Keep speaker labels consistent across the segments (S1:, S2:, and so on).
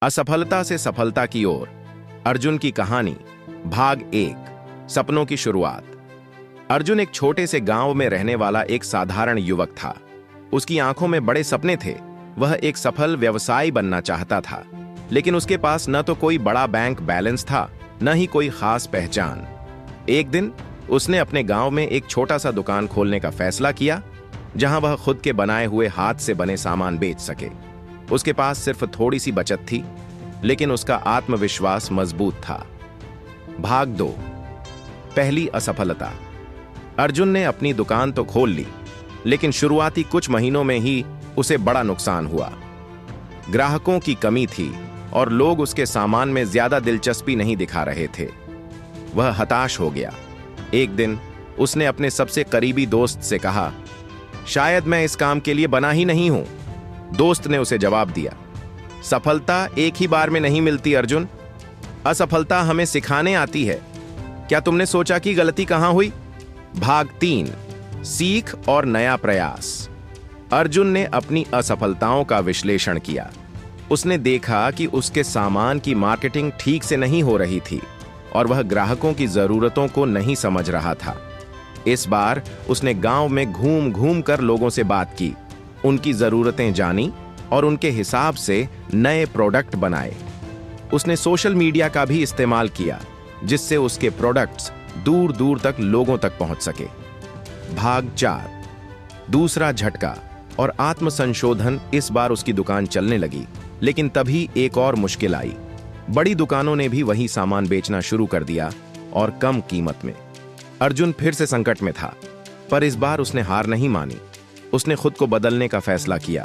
S1: असफलता से सफलता की ओर अर्जुन की कहानी भाग 1 सपनों की शुरुआत। अर्जुन एक छोटे से गांव में रहने वाला एक साधारण युवक था। उसकी आंखों में बड़े सपने थे। वह एक सफल व्यवसायी बनना चाहता था, लेकिन उसके पास न तो कोई बड़ा बैंक बैलेंस था, न ही कोई खास पहचान। एक दिन उसने अपने गांव में एक छोटा सा दुकान खोलने का फैसला किया, जहां वह खुद के बनाए हुए हाथ से बने सामान बेच सके। उसके पास सिर्फ थोड़ी सी बचत थी, लेकिन उसका आत्मविश्वास मजबूत था। भाग 2 पहली असफलता। अर्जुन ने अपनी दुकान तो खोल ली, लेकिन शुरुआती कुछ महीनों में ही उसे बड़ा नुकसान हुआ। ग्राहकों की कमी थी और लोग उसके सामान में ज्यादा दिलचस्पी नहीं दिखा रहे थे। वह हताश हो गया। एक दिन उसने अपने सबसे करीबी दोस्त से कहा, शायद मैं इस काम के लिए बना ही नहीं हूं। दोस्त ने उसे जवाब दिया, सफलता एक ही बार में नहीं मिलती अर्जुन, असफलता हमें सिखाने आती है। क्या तुमने सोचा कि गलती कहां हुई? भाग 3 सीख और नया प्रयास। अर्जुन ने अपनी असफलताओं का विश्लेषण किया। उसने देखा कि उसके सामान की मार्केटिंग ठीक से नहीं हो रही थी और वह ग्राहकों की जरूरतों को नहीं समझ रहा था। इस बार उसने गांव में घूम घूम कर लोगों से बात की, उनकी जरूरतें जानी और उनके हिसाब से नए प्रोडक्ट बनाए। उसने सोशल मीडिया का भी इस्तेमाल किया, जिससे उसके प्रोडक्ट्स दूर दूर तक लोगों तक पहुंच सके। भाग 4 दूसरा झटका और आत्मसंशोधन। इस बार उसकी दुकान चलने लगी, लेकिन तभी एक और मुश्किल आई। बड़ी दुकानों ने भी वही सामान बेचना शुरू कर दिया और कम कीमत में। अर्जुन फिर से संकट में था, पर इस बार उसने हार नहीं मानी। उसने खुद को बदलने का फैसला किया।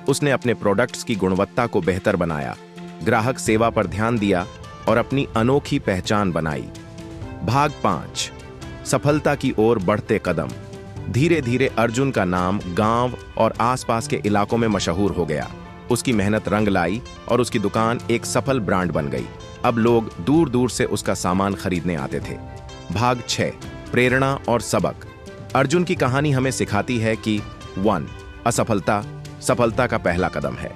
S1: उसने अपने प्रोडक्ट्स की गुणवत्ता को बेहतर बनाया, ग्राहक सेवा पर ध्यान दिया और अपनी अनोखी पहचान बनाई। भाग 5 सफलता की ओर बढ़ते कदम। धीरे धीरे अर्जुन का नाम गांव और आसपास के इलाकों में मशहूर हो गया। उसकी मेहनत रंग लाई और उसकी दुकान एक सफल ब्रांड बन गई। अब लोग दूर दूर से उसका सामान खरीदने आते थे। भाग 6 प्रेरणा और सबक। अर्जुन की कहानी हमें सिखाती है कि 1 असफलता सफलता का पहला कदम है।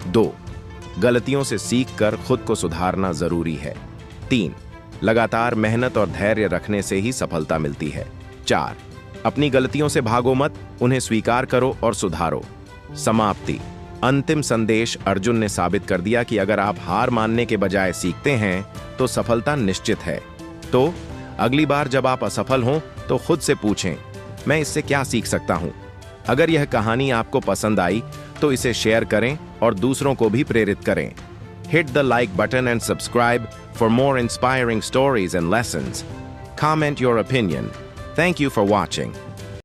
S1: 2 गलतियों से सीखकर खुद को सुधारना जरूरी है। 3 लगातार मेहनत और धैर्य रखने से ही सफलता मिलती है। 4 अपनी गलतियों से भागो मत, उन्हें स्वीकार करो और सुधारो। समाप्ति। अंतिम संदेश। अर्जुन ने साबित कर दिया कि अगर आप हार मानने के बजाय सीखते हैं तो सफलता निश्चित है। तो अगली बार जब आप असफल हों तो खुद से पूछें, मैं इससे क्या सीख सकता हूं? अगर यह कहानी आपको पसंद आई तो इसे शेयर करें और दूसरों को भी प्रेरित करें। Hit the like button and subscribe for more inspiring stories and lessons. Comment your opinion. Thank you for watching.